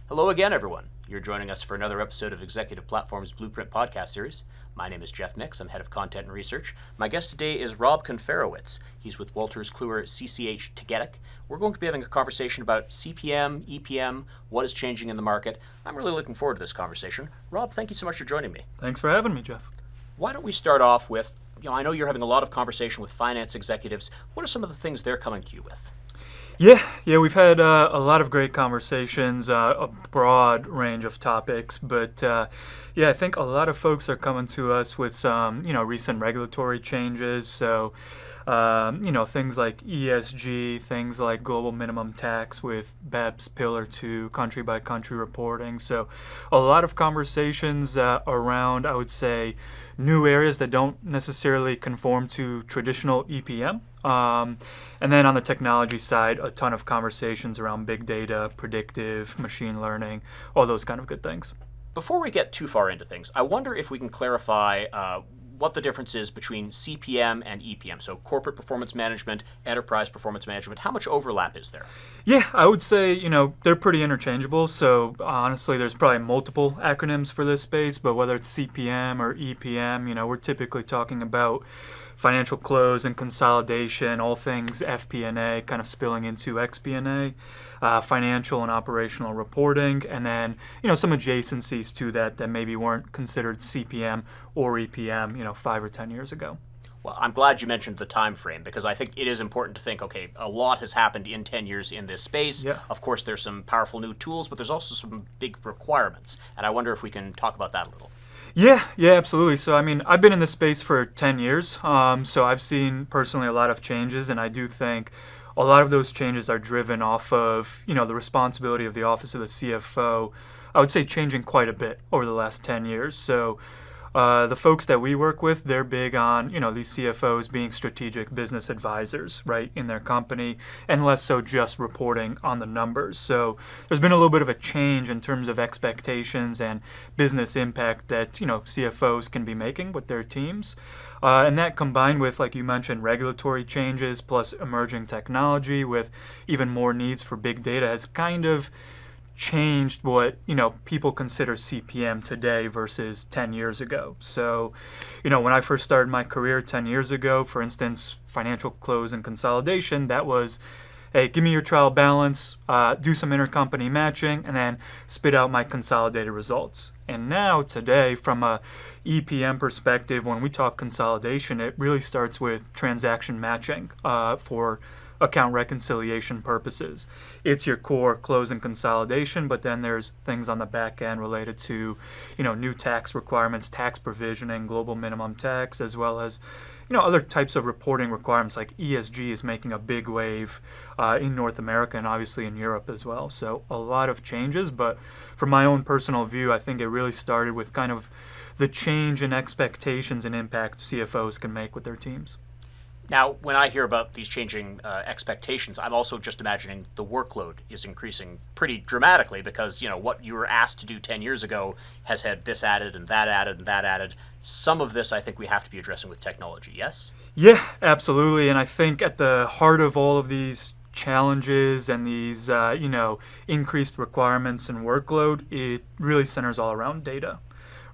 Hello again, everyone. You're joining us for another episode of Executive Platform's Blueprint podcast series. My name is Jeff Mix. I'm head of content and research. My guest today is Rob Konferowicz. He's with Wolters, Kluwer, CCH Tagetik. We're going to be having a conversation about CPM, EPM, what is changing in the market. I'm really looking forward to this conversation. Rob, thank you so much for joining me. Thanks for having me, Jeff. Why don't we start off with, I know you're having a lot of conversation with finance executives. What are some of the things they're coming to you with? Yeah, we've had a lot of great conversations, a broad range of topics, but I think a lot of folks are coming to us with some, recent regulatory changes. So, things like ESG, things like global minimum tax with BEPS Pillar 2, country-by-country reporting. So a lot of conversations around, I would say, new areas that don't necessarily conform to traditional EPM. And then on the technology side, a ton of conversations around big data, predictive, machine learning, all those kind of good things. Before we get too far into things, I wonder if we can clarify what the difference is between CPM and EPM. So corporate performance management, enterprise performance management, how much overlap is there? Yeah, I would say, they're pretty interchangeable. So honestly, there's probably multiple acronyms for this space, but whether it's CPM or EPM, we're typically talking about financial close and consolidation, all things FP&A kind of spilling into XP&A, financial and operational reporting, and then some adjacencies to that maybe weren't considered CPM or EPM 5 or 10 years ago. Well, I'm glad you mentioned the time frame because I think it is important to think, okay, a lot has happened in 10 years in this space. Yeah. Of course, there's some powerful new tools, but there's also some big requirements, and I wonder if we can talk about that a little. Yeah, absolutely. So, I've been in this space for 10 years, so I've seen personally a lot of changes, and I do think a lot of those changes are driven off of, the responsibility of the Office of the CFO, I would say changing quite a bit over the last 10 years. So the folks that we work with, they're big on, these CFOs being strategic business advisors, right, in their company, and less so just reporting on the numbers. So there's been a little bit of a change in terms of expectations and business impact that, CFOs can be making with their teams. And that combined with, like you mentioned, regulatory changes plus emerging technology with even more needs for big data has kind of changed what people consider CPM today versus 10 years ago. So when I first started my career 10 years ago, for instance, financial close and consolidation, that was, hey, give me your trial balance, do some intercompany matching, and then spit out my consolidated results. And now today, from a EPM perspective, when we talk consolidation, it really starts with transaction matching for account reconciliation purposes. It's your core close and consolidation, but then there's things on the back end related to, new tax requirements, tax provisioning, global minimum tax, as well as, other types of reporting requirements like ESG is making a big wave in North America and obviously in Europe as well. So a lot of changes, but from my own personal view, I think it really started with kind of the change in expectations and impact CFOs can make with their teams. Now, when I hear about these changing expectations, I'm also just imagining the workload is increasing pretty dramatically because, what you were asked to do 10 years ago has had this added and that added and that added. Some of this I think we have to be addressing with technology, yes? Yeah, absolutely. And I think at the heart of all of these challenges and these, increased requirements and workload, it really centers all around data.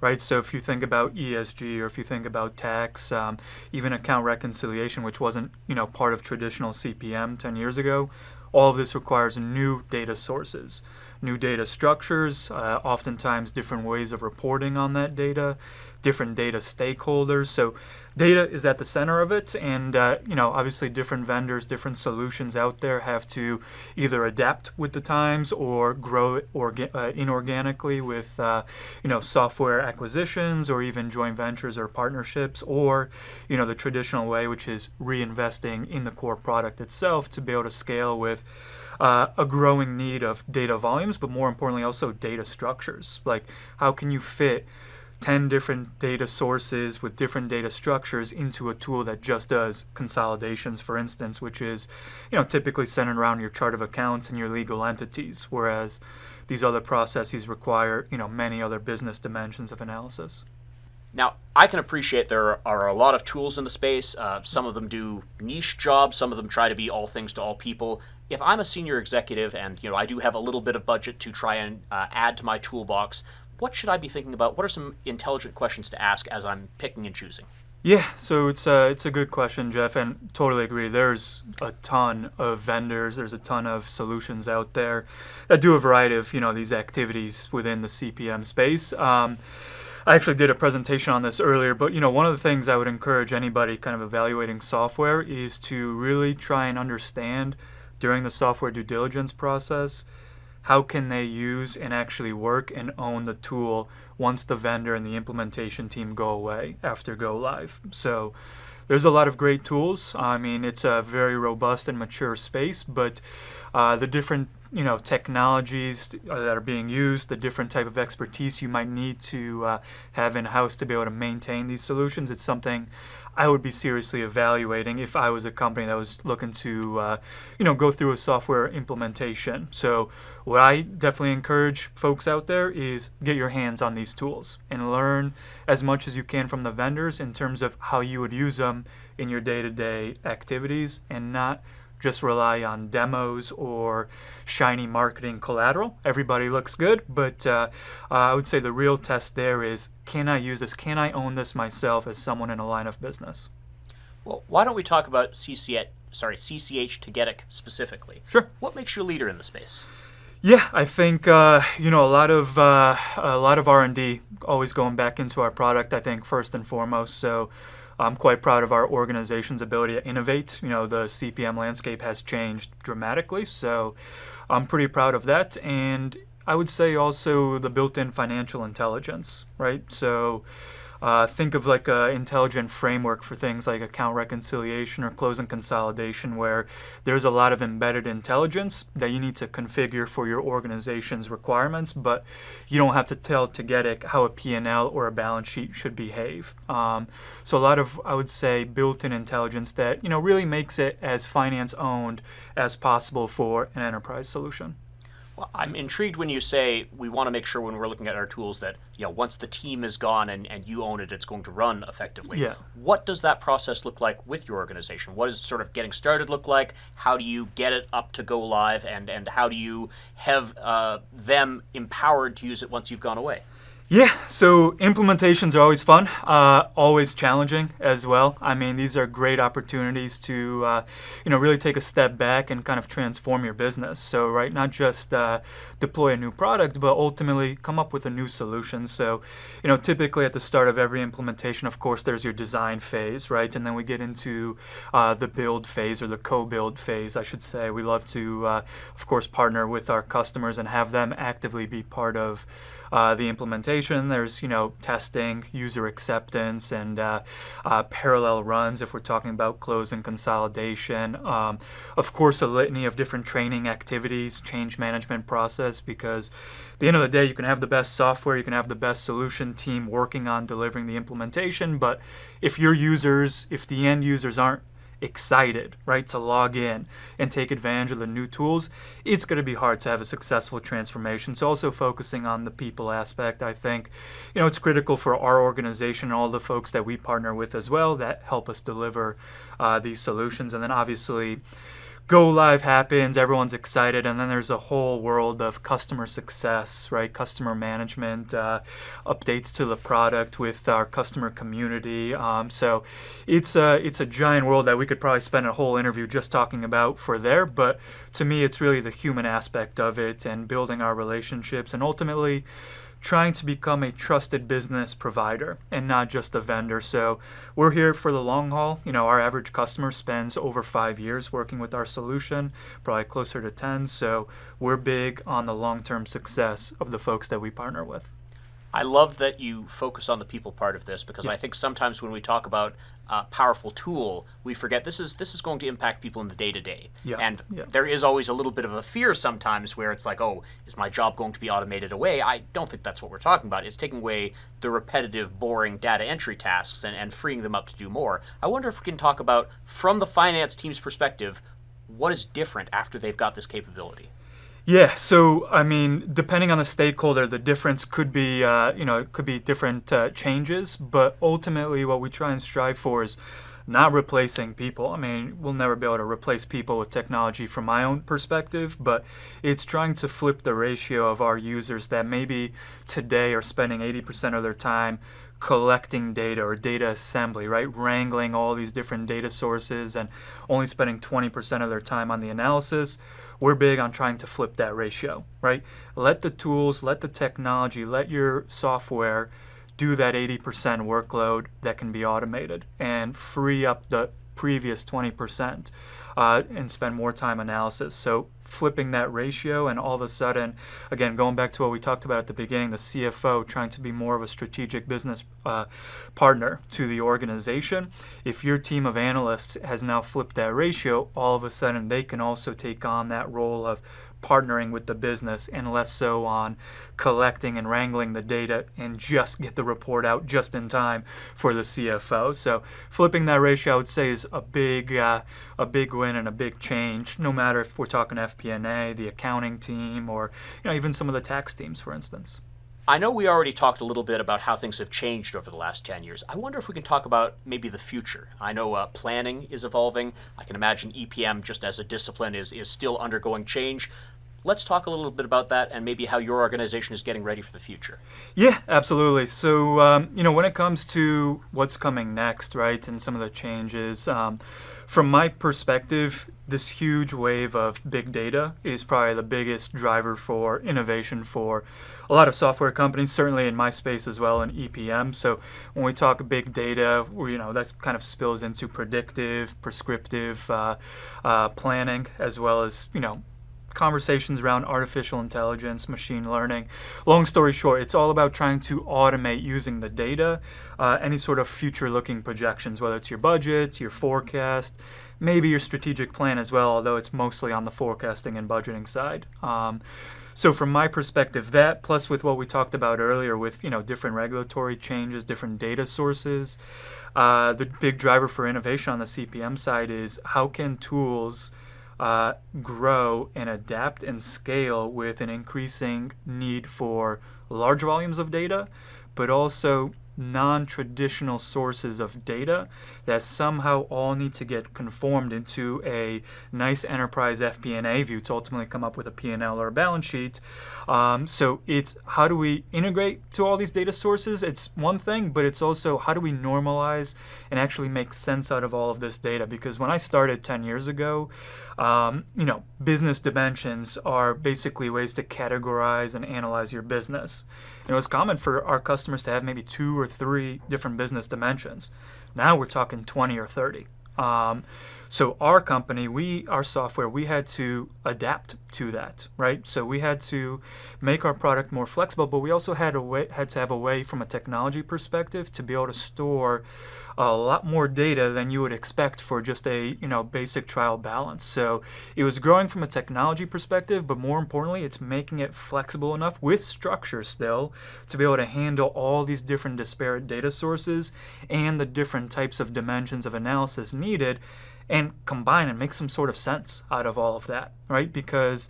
Right, so if you think about ESG or if you think about tax, even account reconciliation, which wasn't part of traditional CPM 10 years ago, all of this requires new data sources, new data structures, oftentimes different ways of reporting on that data, different data stakeholders. So data is at the center of it, and obviously different vendors, different solutions out there have to either adapt with the times or grow inorganically with software acquisitions or even joint ventures or partnerships, or the traditional way, which is reinvesting in the core product itself to be able to scale with a growing need of data volumes, but more importantly also data structures. Like how can you fit 10 different data sources with different data structures into a tool that just does consolidations, for instance, which is, typically centered around your chart of accounts and your legal entities, whereas these other processes require, many other business dimensions of analysis. Now, I can appreciate there are a lot of tools in the space. Some of them do niche jobs. Some of them try to be all things to all people. if I'm a senior executive and I do have a little bit of budget to try and add to my toolbox, what should I be thinking about? What are some intelligent questions to ask as I'm picking and choosing? Yeah, so it's a good question, Jeff, and totally agree. There's a ton of vendors, there's a ton of solutions out there that do a variety of these activities within the CPM space. I actually did a presentation on this earlier, but one of the things I would encourage anybody kind of evaluating software is to really try and understand during the software due diligence process how can they use and actually work and own the tool once the vendor and the implementation team go away after go live. So there's a lot of great tools. I mean, it's a very robust and mature space, but the different technologies that are being used, the different type of expertise you might need to have in-house to be able to maintain these solutions, it's something I would be seriously evaluating if I was a company that was looking to go through a software implementation. So what I definitely encourage folks out there is get your hands on these tools and learn as much as you can from the vendors in terms of how you would use them in your day-to-day activities, and not just rely on demos or shiny marketing collateral. Everybody looks good, but I would say the real test there is, can I use this? Can I own this myself as someone in a line of business? Well, why don't we talk about CCH Tagetik specifically? Sure. What makes you a leader in the space? Yeah, I think a lot of R&D always going back into our product, I think, first and foremost. So I'm quite proud of our organization's ability to innovate. The CPM landscape has changed dramatically, so I'm pretty proud of that. And I would say also the built-in financial intelligence, right? So think of like an intelligent framework for things like account reconciliation or closing consolidation, where there's a lot of embedded intelligence that you need to configure for your organization's requirements, but you don't have to tell Tagetik how a P&L or a balance sheet should behave. So a lot of, I would say, built-in intelligence that really makes it as finance-owned as possible for an enterprise solution. Well, I'm intrigued when you say we want to make sure when we're looking at our tools that once the team is gone and you own it, it's going to run effectively. Yeah. What does that process look like with your organization? What does sort of getting started look like? How do you get it up to go live, and how do you have them empowered to use it once you've gone away? Yeah, so implementations are always fun, always challenging as well. I mean, these are great opportunities to, really take a step back and kind of transform your business. So, right, not just deploy a new product, but ultimately come up with a new solution. So, typically at the start of every implementation, of course, there's your design phase, right? And then we get into the build phase, or the co-build phase, I should say. We love to, of course, partner with our customers and have them actively be part of the implementation. There's testing, user acceptance, and parallel runs if we're talking about close and consolidation. Of course, a litany of different training activities, change management process, because at the end of the day, you can have the best software, you can have the best solution team working on delivering the implementation, but if the end users aren't excited, right, to log in and take advantage of the new tools, it's going to be hard to have a successful transformation. So also focusing on the people aspect, I think, it's critical for our organization and all the folks that we partner with as well that help us deliver these solutions. And then obviously go live happens, everyone's excited, and then there's a whole world of customer success, right? Customer management, updates to the product with our customer community. So it's a giant world that we could probably spend a whole interview just talking about for there. But to me, it's really the human aspect of it and building our relationships and ultimately trying to become a trusted business provider and not just a vendor. So we're here for the long haul. Our average customer spends over 5 years working with our solution, probably closer to 10. So we're big on the long-term success of the folks that we partner with. I love that you focus on the people part of this, because I think sometimes when we talk about a powerful tool, we forget this is going to impact people in the day-to-day. And there is always a little bit of a fear sometimes where it's like, oh, is my job going to be automated away? I don't think that's what we're talking about. It's taking away the repetitive, boring data entry tasks and freeing them up to do more. I wonder if we can talk about, from the finance team's perspective, what is different after they've got this capability? Yeah, so I mean, depending on the stakeholder, the difference could be, it could be different changes, but ultimately what we try and strive for is not replacing people. I mean, we'll never be able to replace people with technology from my own perspective, but it's trying to flip the ratio of our users that maybe today are spending 80% of their time collecting data or data assembly, right? Wrangling all these different data sources and only spending 20% of their time on the analysis. We're big on trying to flip that ratio, right? Let the tools, let the technology, let your software do that 80% workload that can be automated and free up the previous 20% and spend more time analysis. So flipping that ratio, and all of a sudden, again, going back to what we talked about at the beginning, the CFO trying to be more of a strategic business partner to the organization. If your team of analysts has now flipped that ratio, all of a sudden they can also take on that role of partnering with the business and less so on collecting and wrangling the data and just get the report out just in time for the CFO. So flipping that ratio, I would say, is a big win and a big change, no matter if we're talking FP&A, the accounting team, or even some of the tax teams, for instance. I know we already talked a little bit about how things have changed over the last 10 years. I wonder if we can talk about maybe the future. I know planning is evolving. I can imagine EPM just as a discipline is still undergoing change. Let's talk a little bit about that and maybe how your organization is getting ready for the future. Yeah, absolutely. So, when it comes to what's coming next, right, and some of the changes, from my perspective, this huge wave of big data is probably the biggest driver for innovation for a lot of software companies, certainly in my space as well in EPM. So when we talk big data, that kind of spills into predictive, prescriptive planning, as well as, conversations around artificial intelligence, machine learning. Long story short, it's all about trying to automate using the data, any sort of future-looking projections, whether it's your budget, your forecast, maybe your strategic plan as well, although it's mostly on the forecasting and budgeting side. So from my perspective, that plus with what we talked about earlier with different regulatory changes, different data sources, the big driver for innovation on the CPM side is how can tools grow and adapt and scale with an increasing need for large volumes of data, but also non-traditional sources of data that somehow all need to get conformed into a nice enterprise FP&A view to ultimately come up with a P&L or a balance sheet. So it's how do we integrate to all these data sources? It's one thing, but it's also how do we normalize and actually make sense out of all of this data? Because when I started 10 years ago, business dimensions are basically ways to categorize and analyze your business. And it was common for our customers to have maybe 2 or 3 different business dimensions. Now we're talking 20 or 30. So our company, our software, we had to adapt to that, right? So we had to make our product more flexible, but we also had to have a way from a technology perspective to be able to store a lot more data than you would expect for just a basic trial balance. So it was growing from a technology perspective, but more importantly, it's making it flexible enough with structure still to be able to handle all these different disparate data sources and the different types of dimensions of analysis needed, and combine and make some sort of sense out of all of that, right? Because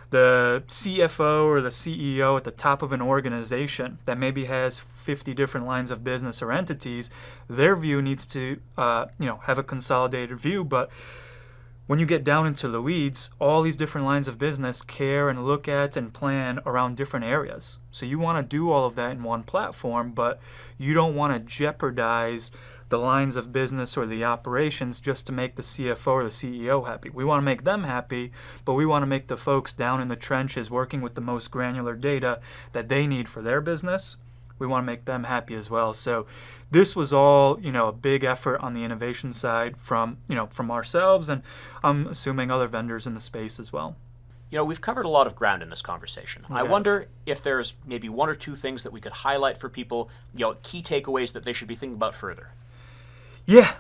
the CFO or the CEO at the top of an organization that maybe has 50 different lines of business or entities, their view needs to have a consolidated view. But when you get down into the weeds, all these different lines of business care and look at and plan around different areas. So you want to do all of that in one platform, but you don't want to jeopardize the lines of business or the operations just to make the CFO or the CEO happy. We want to make them happy, but we want to make the folks down in the trenches working with the most granular data that they need for their business. We want to make them happy as well. So this was all, a big effort on the innovation side from ourselves, and I'm assuming other vendors in the space as well. We've covered a lot of ground in this conversation. I wonder if there's maybe 1 or 2 things that we could highlight for people, key takeaways that they should be thinking about further. Yeah,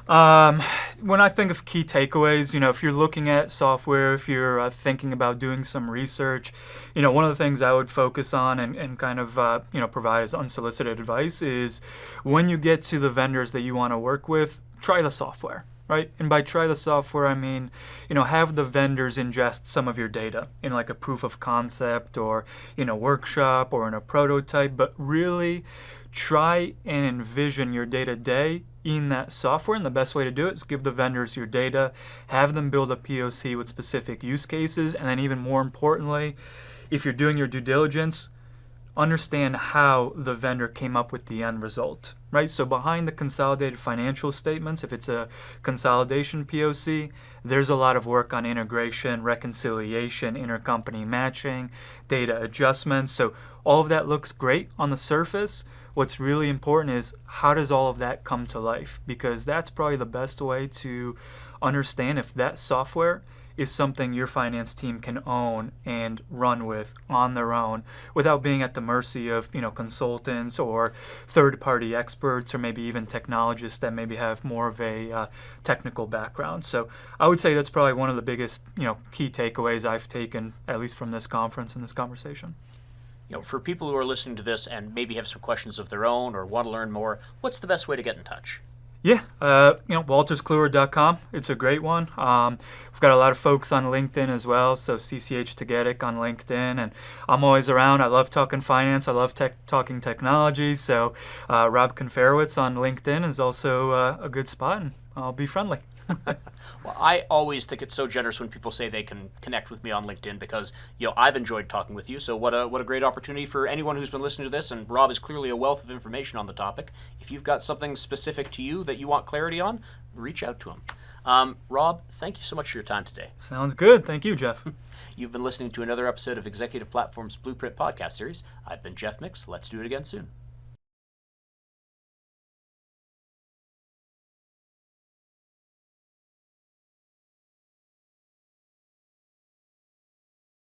when I think of key takeaways, if you're looking at software, if you're thinking about doing some research, one of the things I would focus on and kind of, provide as unsolicited advice is when you get to the vendors that you want to work with, try the software. Right? And by try the software, I mean, have the vendors ingest some of your data in like a proof of concept or in a workshop or in a prototype, but really try and envision your day-to-day in that software, and the best way to do it is give the vendors your data, have them build a POC with specific use cases, and then even more importantly, if you're doing your due diligence, understand how the vendor came up with the end result, right? So behind the consolidated financial statements, if it's a consolidation POC, there's a lot of work on integration, reconciliation, intercompany matching, data adjustments. So all of that looks great on the surface. What's really important is how does all of that come to life? Because that's probably the best way to understand if that software is something your finance team can own and run with on their own without being at the mercy of, consultants or third-party experts or maybe even technologists that maybe have more of a technical background. So I would say that's probably one of the biggest, key takeaways I've taken, at least from this conference and this conversation. For people who are listening to this and maybe have some questions of their own or want to learn more, what's the best way to get in touch? Yeah, WoltersKluwer.com. It's a great one. We've got a lot of folks on LinkedIn as well, so CCH Tagetik on LinkedIn, and I'm always around. I love talking finance. I love talking technology, so Rob Konferowicz on LinkedIn is also a good spot, and I'll be friendly. Well, I always think it's so generous when people say they can connect with me on LinkedIn because, I've enjoyed talking with you. So what a great opportunity for anyone who's been listening to this. And Rob is clearly a wealth of information on the topic. If you've got something specific to you that you want clarity on, reach out to him. Rob, thank you so much for your time today. Sounds good. Thank you, Jeff. You've been listening to another episode of Executive Platform's Blueprint podcast series. I've been Jeff Mix. Let's do it again soon.